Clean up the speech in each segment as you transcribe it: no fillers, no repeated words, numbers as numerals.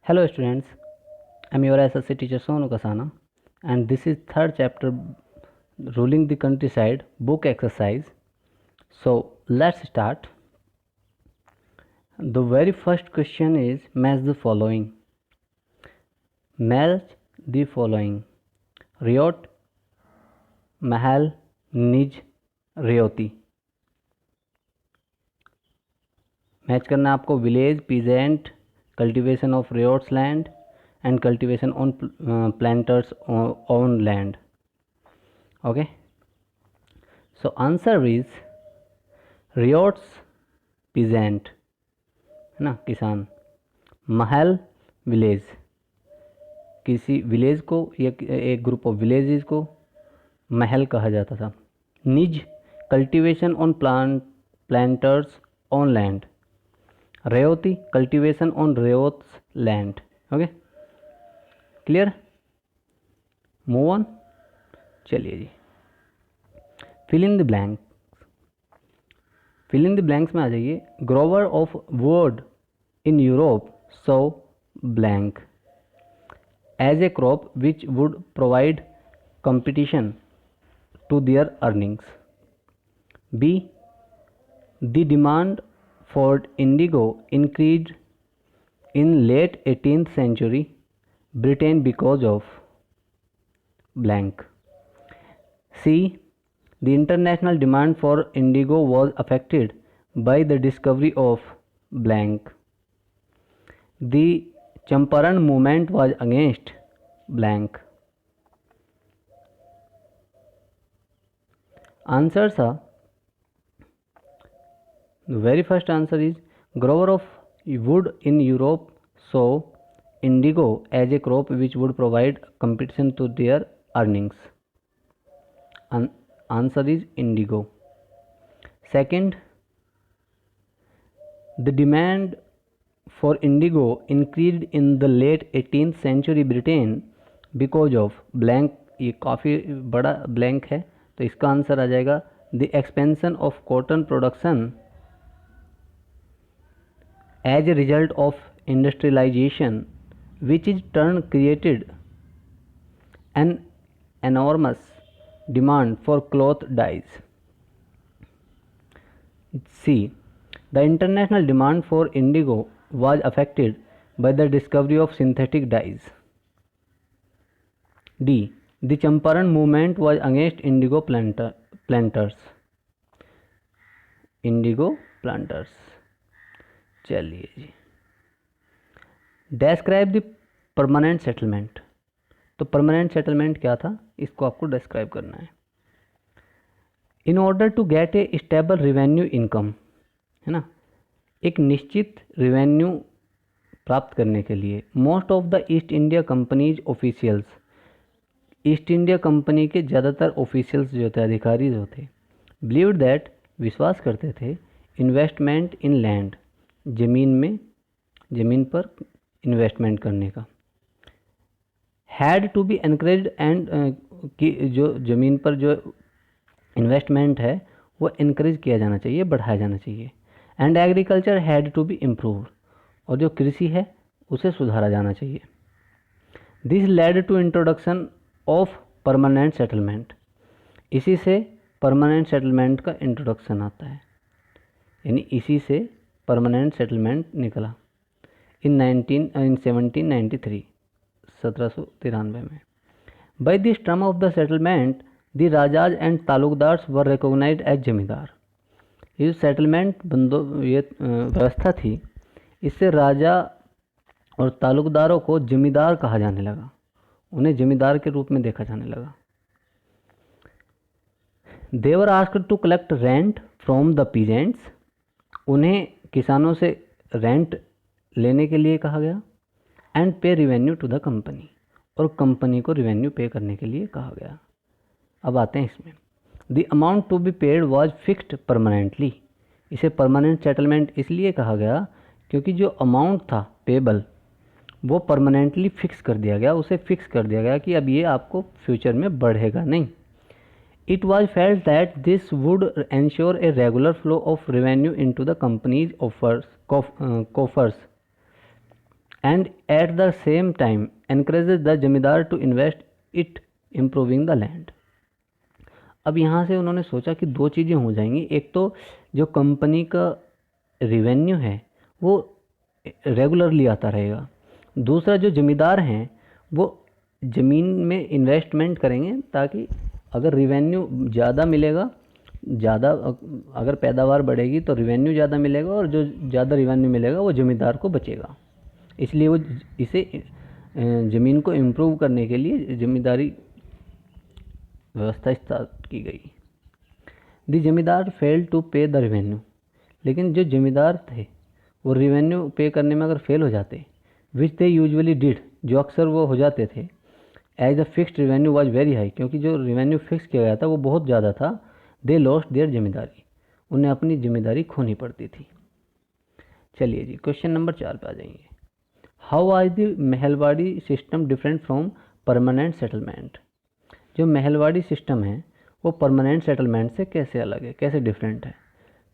Hello students, I am your SSC teacher Sonu Kasana and this is third chapter Ruling the Countryside book exercise. So let's start. The very first question is match the following. Match the following. Riot, Mahal, Nij, Rioti. Match करना है आपको village, peasant, cultivation of ryots land and cultivation on planters own land. Okay, so answer is riyots peasant है ना, किसान. महल village, किसी village को या एक ग्रुप ऑफ विलेजेस को महल कहा जाता था. Nij cultivation on planters on land. Ryoti cultivation on ryots land. Okay, clear. Move on. चलिए जी, fill in the blank. Fill in the blanks में आ जाइए. Grower of wood in Europe so blank as a crop which would provide competition to their earnings. B the demand for indigo increase in late 18th century Britain because of blank. C. The international demand for indigo was affected by the discovery of blank. The Champaran movement was against blank. Answers are, the very first answer is grower of wood in Europe saw indigo as a crop which would provide competition to their earnings. Answer is indigo. Second, the demand for indigo increased in the late 18th century Britain because of blank. ये काफ़ी बड़ा blank है तो इसका answer आ जाएगा the expansion of cotton production as a result of industrialisation which in turn created an enormous demand for cloth dyes. C. The international demand for indigo was affected by the discovery of synthetic dyes. D. The Champaran movement was against indigo planters. Indigo planters. चलिए जी, describe the permanent settlement. तो permanent settlement क्या था, इसको आपको describe करना है. In order to get a stable revenue income, है ना, एक निश्चित रिवेन्यू प्राप्त करने के लिए most of the East India Company's officials, East India Company के ज़्यादातर ऑफिशियल्स जो थे, अधिकारी जो थे, बिलीव्ड दैट, विश्वास करते थे, इन्वेस्टमेंट इन लैंड, ज़मीन पर इन्वेस्टमेंट करने का, had to be encourage and कि जो ज़मीन पर जो इन्वेस्टमेंट है वो इनक्रेज किया जाना चाहिए, बढ़ाया जाना चाहिए. And agriculture had to be improved, और जो कृषि है उसे सुधारा जाना चाहिए. This led to introduction of permanent settlement. इसी से परमानेंट सेटलमेंट का इंट्रोडक्शन आता है, यानी इसी से परमानेंट सेटलमेंट निकला इन 1793, 1793 में. By this term of the settlement the rajas and taluqdars were recognised as zamindar. ये जो सेटलमेंट ये व्यवस्था थी, इससे राजा और तालुकदारों को जमींदार कहा जाने लगा, उन्हें जमींदार के रूप में देखा जाने लगा. They were asked to collect rent from the peasants. उन्हें किसानों से रेंट लेने के लिए कहा गया. एंड पे रिवेन्यू टू द कंपनी, और कंपनी को रिवेन्यू पे करने के लिए कहा गया. अब आते हैं इसमें. The amount to be paid was fixed permanently. इसे परमानेंट सेटलमेंट इसलिए कहा गया क्योंकि जो अमाउंट था पेबल वो परमानेंटली फिक्स कर दिया गया, उसे फिक्स कर दिया गया कि अब ये आपको फ्यूचर में बढ़ेगा नहीं. It was felt that this would ensure a regular flow of revenue into the company's coffers and at the same time encourages the zamindar to invest it improving the land. अब यहाँ से उन्होंने सोचा कि दो चीज़ें हो जाएंगी, एक तो जो कंपनी का रिवेन्यू है वो रेगुलरली आता रहेगा, दूसरा जो जमींदार हैं वो ज़मीन में इन्वेस्टमेंट करेंगे ताकि अगर रिवेन्यू ज़्यादा मिलेगा, ज़्यादा अगर पैदावार बढ़ेगी तो रिवेन्यू ज़्यादा मिलेगा और जो ज़्यादा रिवेन्यू मिलेगा वो ज़मींदार को बचेगा। इसलिए वो इसे ज़मीन को इम्प्रूव करने के लिए ज़मींदारी व्यवस्था स्टार्ट की गई। द जमींदार फेल टू पे द रिवेन्यू, लेकिन जो जमींदार थे वो रिवेन्यू पे करने में अगर फेल हो जाते, विच दे यूजुअली डिड, जो अक्सर वो हो जाते थे, as the fixed revenue was very high, क्योंकि जो रिवेन्यू फिक्स किया गया था वो बहुत ज़्यादा था, दे लॉस्ट देयर जिम्मेदारी, उन्हें अपनी जिम्मेदारी खोनी पड़ती थी। चलिए जी क्वेश्चन नंबर 4 पे आ जाएंगे। हाउ आज the Mahalwari system different from permanent settlement. जो महलवाड़ी सिस्टम है वो परमानेंट सेटलमेंट से कैसे अलग है, कैसे डिफरेंट है,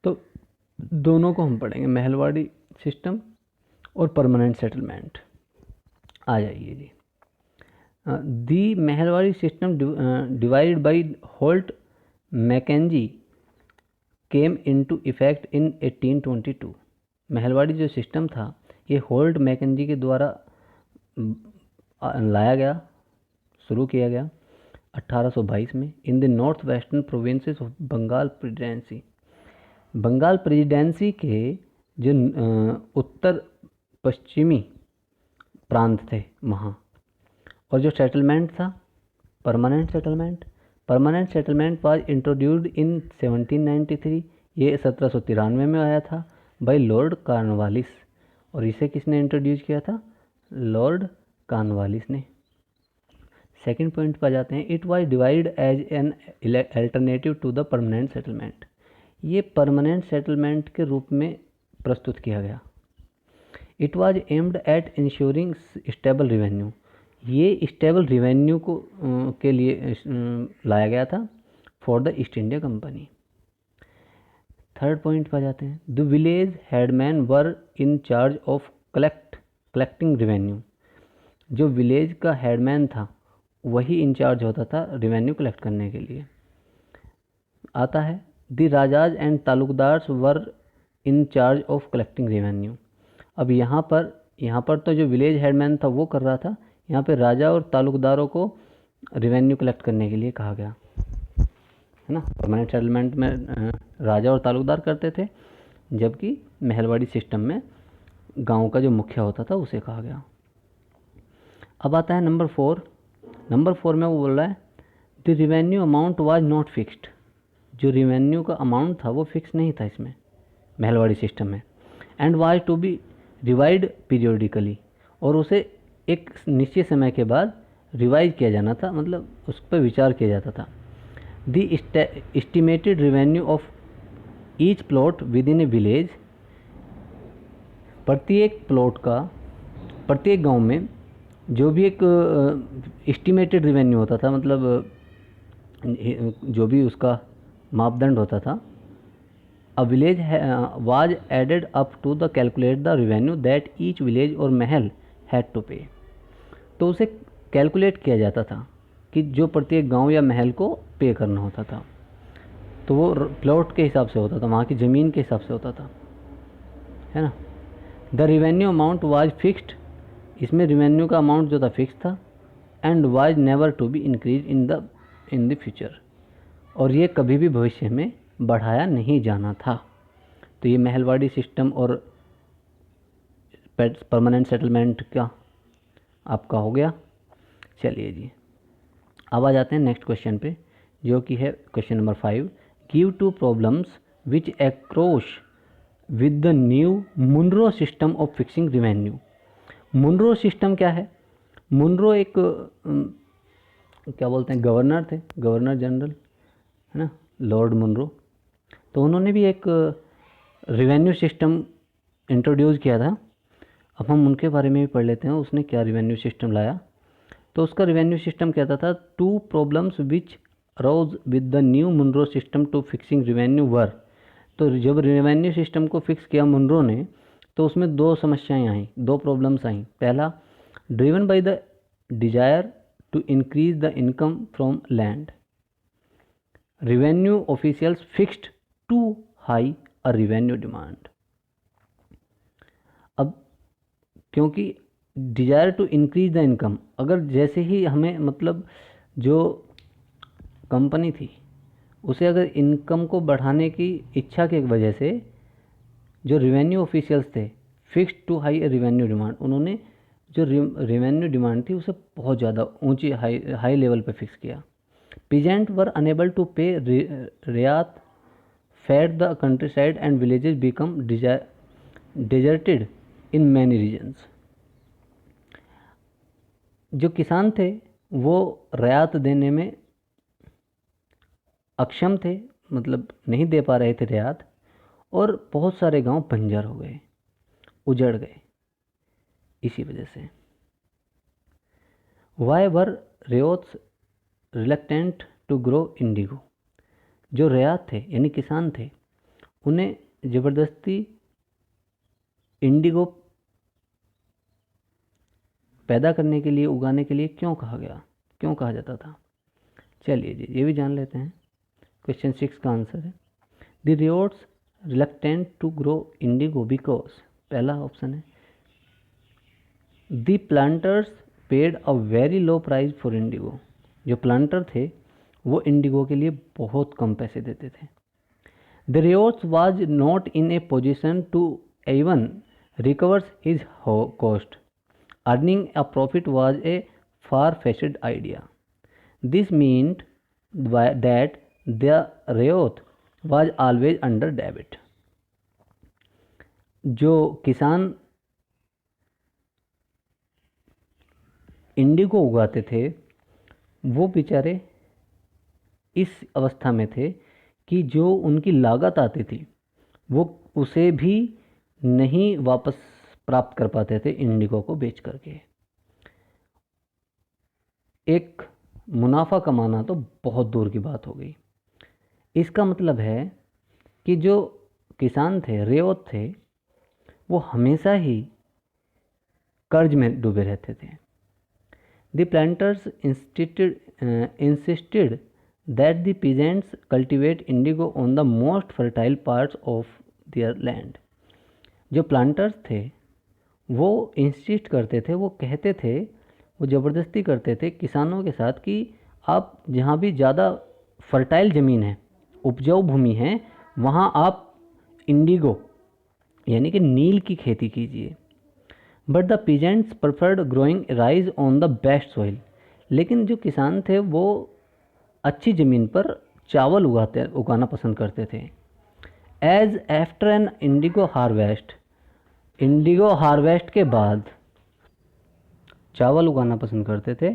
तो दोनों को हम पढ़ेंगे, महलवाड़ी सिस्टम और परमानेंट सेटलमेंट। आ जाइए जी। The Mahalwari system divided by Holt Mackenzie came into effect in 1822। Mahalwari जो सिस्टम था ये होल्ट मैकेंजी के द्वारा लाया गया, शुरू किया गया 1822 में in the north western provinces of Bengal presidency. Bengal presidency के जो उत्तर पश्चिमी प्रांत थे वहाँ। और जो सेटलमेंट था permanent settlement was introduced in 1793, ये 1793 में आया था बाय लॉर्ड कॉर्नवालिस। और इसे किसने इंट्रोड्यूस किया था, लॉर्ड कॉर्नवालिस ने। सेकंड पॉइंट पर जाते हैं। It was divide as an alternative to the permanent settlement, ये परमानेंट सेटलमेंट के रूप में प्रस्तुत किया गया। It was aimed at ensuring stable revenue, ये स्टेबल रिवेन्यू को के लिए लाया गया था for the East India Company. Third point पर जाते हैं। The village headman were in charge of collecting revenue, जो विलेज का हेडमैन था वही इंचार्ज होता था रिवेन्यू कलेक्ट करने के लिए। आता है the rajas and taluqdars were in charge of collecting revenue. अब यहाँ पर तो जो विलेज हेडमैन था वो कर रहा था, यहाँ पे राजा और तालुकदारों को रिवेन्यू कलेक्ट करने के लिए कहा गया, है ना। परमानेंट सेटलमेंट में राजा और तालुकदार करते थे, जबकि महलवाड़ी सिस्टम में गांव का जो मुखिया होता था उसे कहा गया। अब आता है नंबर 4 में वो बोल रहा है the revenue amount was not fixed, जो रिवेन्यू का अमाउंट था वो फिक्स नहीं था इसमें महलवाड़ी सिस्टम में। And was to be revised periodically, और उसे एक निश्चित समय के बाद रिवाइज किया जाना था, मतलब उस पर विचार किया जाता था। The estimated revenue of each plot with in A village, प्रत्येक प्लॉट का प्रत्येक गांव में जो भी एक एस्टिमेटेड रिवेन्यू होता था, मतलब जो भी उसका मापदंड होता था, a village was added up to the calculate the revenue that each village और महल हैड टू पे। तो उसे कैलकुलेट किया जाता था कि जो प्रत्येक गांव या महल को पे करना होता था, तो वो प्लॉट के हिसाब से होता था, वहाँ की ज़मीन के हिसाब से होता था, है ना। The revenue amount was fixed, इसमें रिवेन्यू का अमाउंट जो था फिक्स था। And was never to be increase in the future, और ये कभी भी भविष्य में बढ़ाया नहीं जाना था। तो ये महलवाड़ी सिस्टम और परमानेंट सेटलमेंट का आपका हो गया। चलिए जी अब आ जाते हैं नेक्स्ट क्वेश्चन पे, जो कि है question number 5। Give 2 problems which across with the new Munro system of fixing revenue. Munro system क्या है? मुनरो एक क्या बोलते हैं, गवर्नर थे, गवर्नर जनरल, है ना, लॉर्ड मुनरो। तो उन्होंने भी एक रिवेन्यू सिस्टम इंट्रोड्यूस किया था। अब हम उनके बारे में भी पढ़ लेते हैं, उसने क्या रिवेन्यू सिस्टम लाया। तो उसका रिवेन्यू सिस्टम कहता था 2 problems which arose with the new Munro system to fixing revenue were. तो जब रिवेन्यू सिस्टम को फिक्स किया मुनरो ने, तो उसमें दो समस्याएं आई, दो प्रॉब्लम्स आई। पहला, driven by the desire to increase the income from land, revenue officials fixed to high a revenue demand. अब क्योंकि desire to increase the income, अगर जैसे ही हमें मतलब जो कंपनी थी उसे अगर इनकम को बढ़ाने की इच्छा की वजह से जो रेवेन्यू ऑफिशियल्स थे, fixed to high revenue demand, उन्होंने जो रेवेन्यू डिमांड थी उसे बहुत ज़्यादा ऊंची हाई लेवल पर फिक्स किया। Peasant were unable to pay ryot, fled the countryside and villages become deserted in many regions. जो किसान थे वो रियात देने में अक्षम थे, मतलब नहीं दे पा रहे थे रियात, और बहुत सारे गांव बंजर हो गए, उजड़ गए इसी वजह से। Why were ryots reluctant to grow indigo, जो रियात थे यानी किसान थे, उन्हें ज़बरदस्ती इंडिगो पैदा करने के लिए, उगाने के लिए क्यों कहा जाता था? चलिए जी ये भी जान लेते हैं। क्वेश्चन 6 का आंसर है the ryots reluctant to grow indigo because, पहला ऑप्शन है the planters paid a very low price for indigo, जो प्लांटर थे वो इंडिगो के लिए बहुत कम पैसे देते थे। The ryots was not in a position to even recovers his cost, earning a profit was a far-fetched idea. This meant that the riot was always under debt. जो किसान इंडिगो उगाते थे वो बेचारे इस अवस्था में थे कि जो उनकी लागत आती थी वो उसे भी नहीं वापस प्राप्त कर पाते थे इंडिगो को बेच करके। एक मुनाफा कमाना तो बहुत दूर की बात हो गई। इसका मतलब है कि जो किसान थे, रेवत थे, वो हमेशा ही कर्ज में डूबे रहते थे। The planters insisted that the peasants cultivate Indigo on the most fertile parts of their land. जो प्लांटर्स थे वो इंसिस्ट करते थे, वो कहते थे, वो ज़बरदस्ती करते थे किसानों के साथ कि आप जहाँ भी ज़्यादा फर्टाइल ज़मीन है, उपजाऊ भूमि है, वहाँ आप इंडिगो यानी कि नील की खेती कीजिए। But the peasants preferred growing rice on the best soil, लेकिन जो किसान थे वो अच्छी ज़मीन पर चावल उगाना पसंद करते थे। As after an indigo harvest के बाद चावल उगाना पसंद करते थे।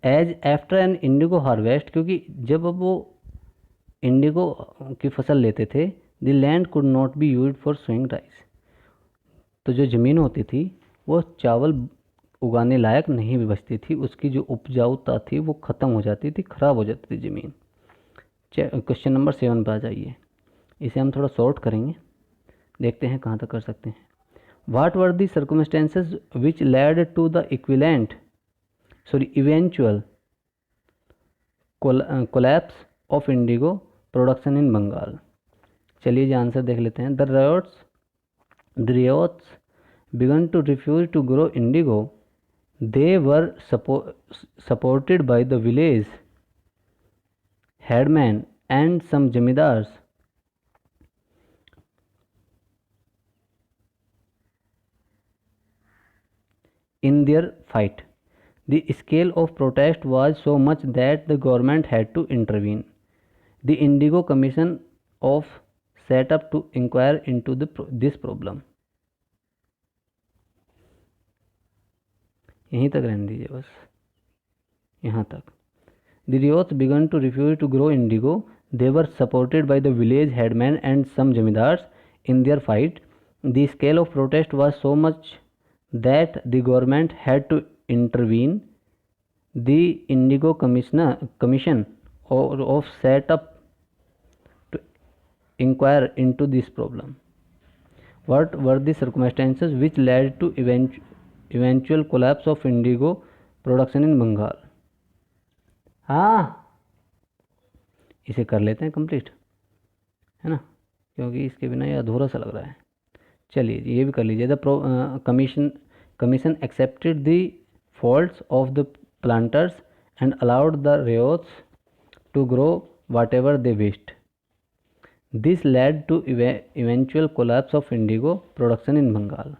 As after an indigo harvest, क्योंकि जब वो इंडिगो की फसल लेते थे, the land could not be used for sowing rice, तो जो ज़मीन होती थी वो चावल उगाने लायक नहीं भी बचती थी, उसकी जो उपजाऊता थी वो ख़त्म हो जाती थी, ख़राब हो जाती थी ज़मीन। क्वेश्चन नंबर 7 पर आ जाइए। इसे हम थोड़ा शॉर्ट करेंगे, देखते हैं कहाँ तक कर सकते हैं। What were the circumstances which led to the eventual collapse of indigo production in Bengal. चलिए जी आंसर देख लेते हैं। The ryots began to refuse to grow indigo. They were supported by the village headmen and some zamindars. In their fight, the scale of protest was so much that the government had to intervene. The Indigo Commission of set up to inquire into this problem. यहीं तक रहने दीजिए, बस यहाँ तक। The riots began to refuse to grow indigo. They were supported by the village headmen and some zamindars. In their fight, the scale of protest was so much that the government had to intervene. The Indigo Commission of set up to inquire into this problem. What were the circumstances which led to eventual collapse of indigo production in Bengal? हाँ, इसे कर लेते हैं complete, है ना, क्योंकि इसके बिना ये अधूरा सा लग रहा है. चलिए ये भी कर लीजिए. The commission accepted the faults of the planters and allowed the riots to grow whatever they wished. This led to eventual collapse of indigo production in Bengal.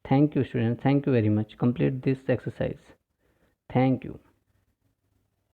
Thank you students. Thank you very much. Complete this exercise. Thank you.